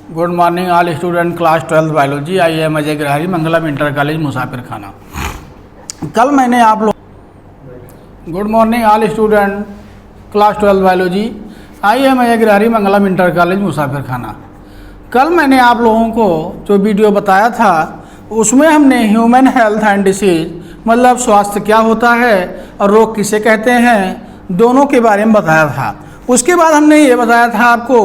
Good morning all student class 12 biology. I am Ajay Girhari, Mangalam inter college Musafir Khana. कल मैंने आप लोग good morning all student class 12 biology. I am Ajay Girhari, Mangalam inter college Musafir Khana. कल मैंने आप लोगों को जो वीडियो बताया था उसमें हमने ह्यूमन हेल्थ एंड डिसीज मतलब स्वास्थ्य क्या होता है और रोग किसे कहते हैं दोनों के बारे में बताया था। उसके बाद हमने ये बताया था आपको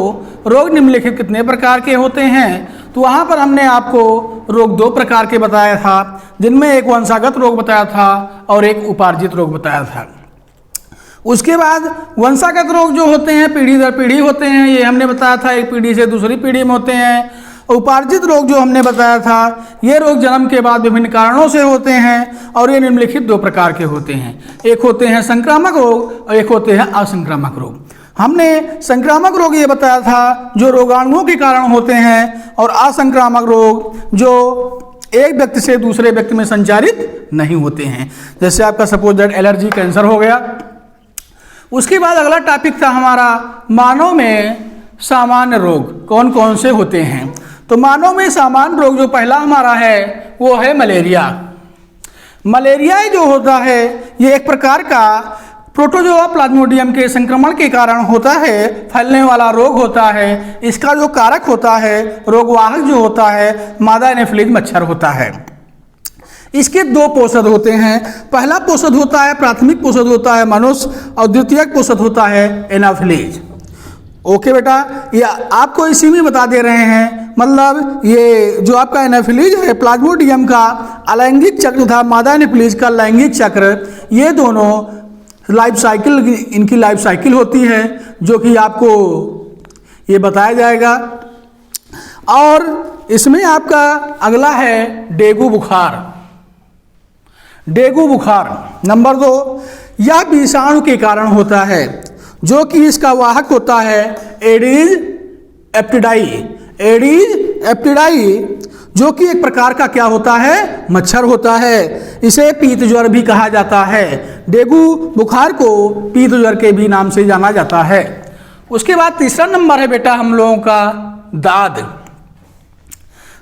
रोग निम्नलिखित कितने प्रकार के होते हैं। तो वहाँ पर हमने आपको रोग दो प्रकार के बताया था, जिनमें एक वंशागत रोग बताया था और एक उपार्जित रोग बताया था। उसके बाद वंशागत रोग जो होते हैं पीढ़ी दर पीढ़ी होते हैं, ये हमने बताया था, एक पीढ़ी से दूसरी पीढ़ी में होते हैं। उपार्जित रोग जो हमने बताया था ये रोग जन्म के बाद विभिन्न कारणों से होते हैं और ये निम्नलिखित दो प्रकार के होते हैं। एक होते हैं संक्रामक रोग और एक होते हैं असंक्रामक रोग। हमने संक्रामक रोग ये बताया था जो रोगाणुओं के कारण होते हैं और असंक्रामक रोग जो एक व्यक्ति से दूसरे व्यक्ति में संचारित नहीं होते हैं, जैसे आपका सपोज दैट एलर्जी, कैंसर हो गया। उसके बाद अगला टॉपिक था हमारा मानव में सामान्य रोग कौन कौन से होते हैं। तो मानव में सामान्य रोग जो पहला हमारा है वो है मलेरिया। मलेरिया जो होता है ये एक प्रकार का प्रोटोजोआ प्लाज्मोडियम के संक्रमण के कारण होता है, फैलने वाला रोग होता है। इसका जो कारक होता है, रोगवाहक जो होता है, मादा एनाफिलीज मच्छर होता है। इसके दो पोषक होते हैं। पहला पोषक होता है प्राथमिक पोषक होता है मनुष्य और द्वितीयक पोषक होता है एनाफिलीज। ओके बेटा, ये आपको इसी में बता दे रहे हैं। मतलब ये जो आपका एनाफिलीज है प्लाज्मोडियम का अलैंगिक चक्र था, मादा एनाफिलीज का लैंगिक चक्र, ये दोनों लाइफ साइकिल, इनकी लाइफ साइकिल होती है जो कि आपको ये बताया जाएगा। और इसमें आपका अगला है डेंगू बुखार। डेंगू बुखार नंबर 2, यह विषाणु के कारण होता है जो कि इसका वाहक होता है एडिस एप्टिडाई। एडिस एप्टिडाई जो कि एक प्रकार का क्या होता है, मच्छर होता है। इसे पीत ज्वर भी कहा जाता है। डेंगू बुखार को पीत ज्वर के भी नाम से जाना जाता है। उसके बाद तीसरा नंबर है बेटा हम लोगों का दाद।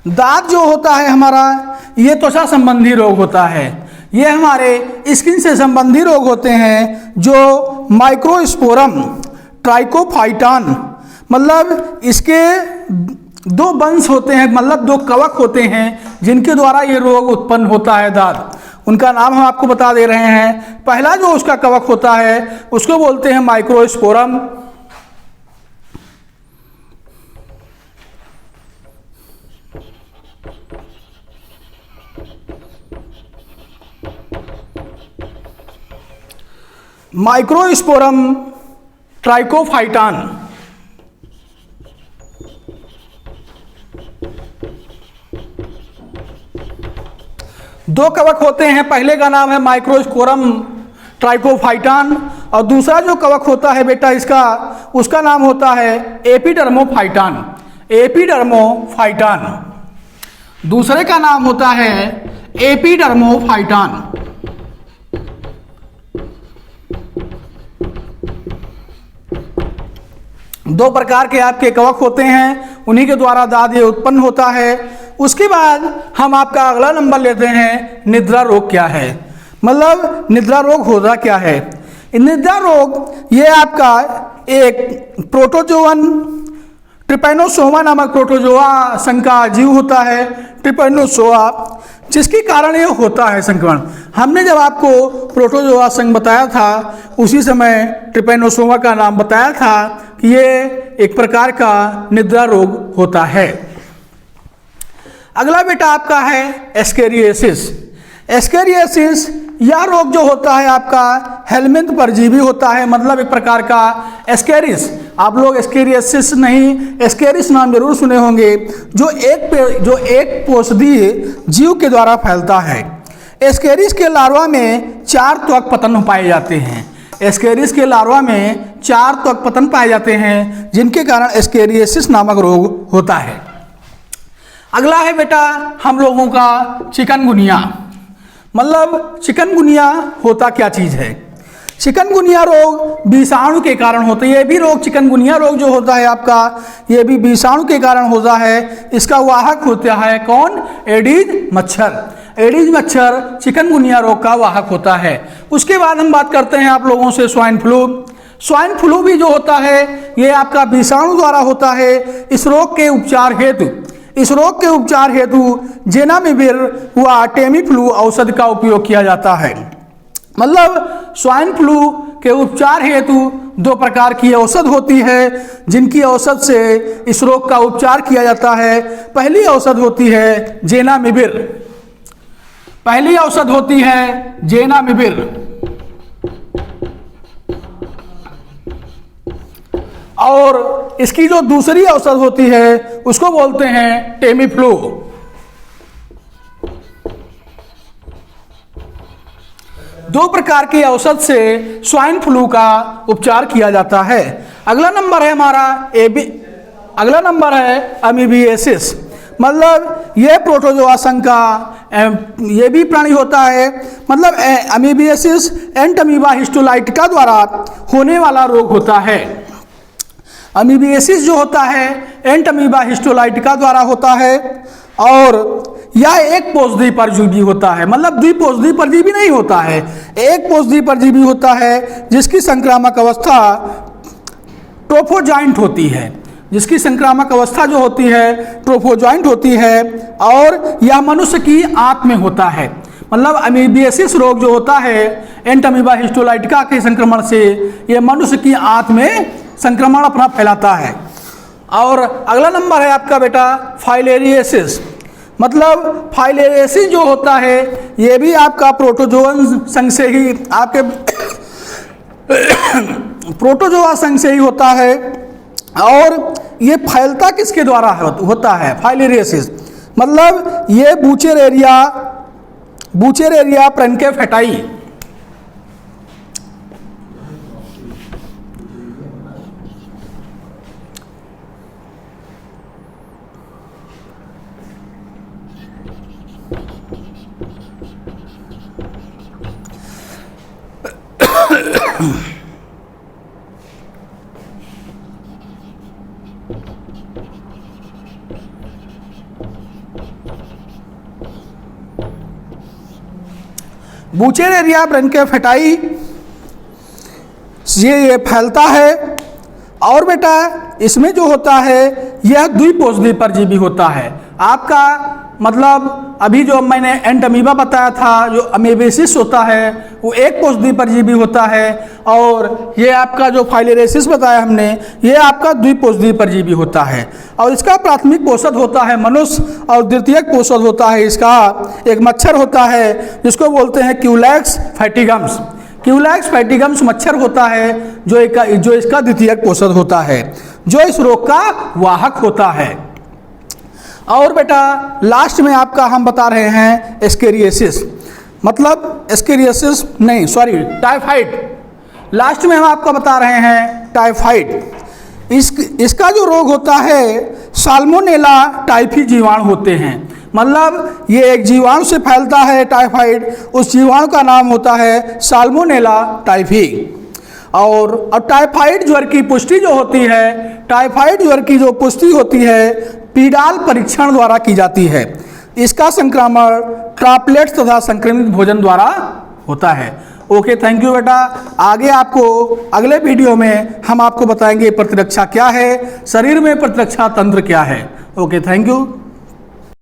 दाद जो होता है हमारा ये त्वचा संबंधी रोग होता है। ये हमारे स्किन से संबंधी रोग होते हैं जो माइक्रोस्पोरम ट्राइकोफाइटान मतलब इसके दो वंश होते हैं, मतलब दो कवक होते हैं जिनके द्वारा ये रोग उत्पन्न होता है दाद। उनका नाम हम आपको बता दे रहे हैं। पहला जो उसका कवक होता है उसको बोलते हैं माइक्रोस्पोरम। माइक्रोस्पोरम ट्राइकोफाइटान। दो कवक होते हैं, पहले का नाम है माइक्रोस्पोरम ट्राइकोफाइटान और दूसरा जो कवक होता है बेटा इसका, उसका नाम होता है एपिडर्मोफाइटान। एपिडर्मोफाइटान दूसरे का नाम होता है एपिडर्मोफाइटान। दो प्रकार के आपके कवक होते हैं, उन्हीं के द्वारा दाद ये उत्पन्न होता है। उसके बाद हम आपका अगला नंबर लेते हैं निद्रा रोग क्या है, मतलब निद्रा रोग होता क्या है। निद्रा रोग ये आपका एक प्रोटोजोवन ट्रिपैनोसोमा नामक प्रोटोजोआ संघ का जीव होता है, ट्रिपैनोसोआ, जिसके कारण ये होता है संक्रमण। हमने जब आपको प्रोटोजोआ संघ बताया था उसी समय ट्रिपैनोसोमा का नाम बताया था कि ये एक प्रकार का निद्रा रोग होता है। अगला बेटा आपका है एस्केरियासिस। एस्केरियासिस यह रोग जो होता है आपका हेलमिंथ परजीवी होता है, मतलब एक प्रकार का एस्केरिस। आप लोग एस्केरियासिस नहीं एस्केरिस नाम जरूर सुने होंगे, जो एक पोषदीय जीव के द्वारा फैलता है। एस्केरिस के लार्वा में 4 त्वक पतन पाए जाते हैं। एस्केरिस के लार्वा में 4 त्वक पतन पाए जाते हैं जिनके कारण एस्केरियासिस नामक रोग होता है। अगला है बेटा हम लोगों का चिकनगुनिया। मतलब चिकनगुनिया होता क्या चीज़ है। चिकनगुनिया रोग विषाणु के कारण होता है। ये भी रोग चिकनगुनिया रोग जो होता है आपका, ये भी विषाणु के कारण होता है। इसका वाहक होता है कौन? एडीज मच्छर। एडीज मच्छर चिकनगुनिया रोग का वाहक होता है। उसके बाद हम बात करते हैं आप लोगों से स्वाइन फ्लू। स्वाइन फ्लू भी जो होता है ये आपका विषाणु द्वारा होता है। इस रोग के उपचार हेतु जेनामिविर व टेमीफ्लू औषधि का उपयोग किया जाता है। मतलब स्वाइन फ्लू के उपचार हेतु 2 प्रकार की औषध होती है जिनकी औषध से इस रोग का उपचार किया जाता है। पहली औषध होती है जेनामिविर। पहली औषध होती है जेनामिविर और इसकी जो दूसरी औषध होती है उसको बोलते हैं टेमीफ्लू। दो प्रकार की औषध से स्वाइन फ्लू का उपचार किया जाता है। अगला नंबर है हमारा अगला नंबर है अमीबिएसिस। मतलब ये प्रोटोजोआ संघ का ये भी प्राणी होता है। मतलब अमीबिएसिस एंटमीबा हिस्टोलाइटिका द्वारा होने वाला रोग होता है। अमीबिएसिस जो होता है एंटमीबा हिस्टोलाइटिका द्वारा होता है और यह एक पोषदी परजीवी होता है। मतलब द्विपोषदी परजीवी नहीं होता है, एक पोषदी परजीवी होता है जिसकी संक्रामक अवस्था ट्रोफोजॉइंट होती है। जिसकी संक्रामक अवस्था जो होती है ट्रोफोजॉइंट होती है और यह मनुष्य की आंत में होता है। मतलब अमीबिएसिस रोग जो होता है एंटमीबा हिस्टोलाइटिका के संक्रमण से यह मनुष्य की आंत में संक्रमण अपना फैलाता है। और अगला नंबर है आपका बेटा फाइलेरियोसिस। मतलब फाइलेरियोसिस जो होता है ये भी आपका प्रोटोजोअन संघ से ही आपके प्रोटोजोआ संघ से ही होता है और ये फैलता किसके द्वारा होता है? फाइलेरियोसिस। मतलब ये बूचेरेरिया प्रेन्केफेटाई बूचेरेरिया ब्रेन्केफेटाई ये फैलता है। और बेटा इसमें जो होता है यह द्विपोषदी परजीवी होता है आपका। मतलब अभी जो मैंने एंटमीबा बताया था जो अमीबिएसिस होता है वो एक पोषदी परजीवी होता है और ये आपका जो फाइलेरियोसिस बताया हमने ये आपका द्विपोषदी परजीवी होता है। और इसका प्राथमिक पोषक होता है मनुष्य और द्वितीयक पोषक होता है इसका एक मच्छर होता है जिसको बोलते हैं क्यूलैक्स फैटिगम्स। क्यूलैक्स फैटिगम्स मच्छर होता है जो इसका द्वितीयक पोषक होता है जो इस रोग का वाहक होता है। और बेटा लास्ट में आपका हम बता रहे हैं एस्केरियोसिस। मतलब एस्केरियोसिस नहीं सॉरी टाइफाइड। लास्ट में हम आपको बता रहे हैं टाइफाइड। इसका जो रोग होता है साल्मोनेला टाइफी जीवाणु होते हैं। मतलब ये एक जीवाणु से फैलता है टाइफाइड, उस जीवाणु का नाम होता है साल्मोनेला टाइफी। और टाइफाइड ज्वर की पुष्टि जो होती है टाइफाइड ज्वर की जो पुष्टि होती है पीडाल परीक्षण द्वारा की जाती है। इसका संक्रमण ड्रॉपलेट्स तथा संक्रमित भोजन द्वारा होता है। ओके थैंक यू बेटा। आगे आपको अगले वीडियो में हम आपको बताएंगे प्रतिरक्षा क्या है, शरीर में प्रतिरक्षा तंत्र क्या है। Okay thank you.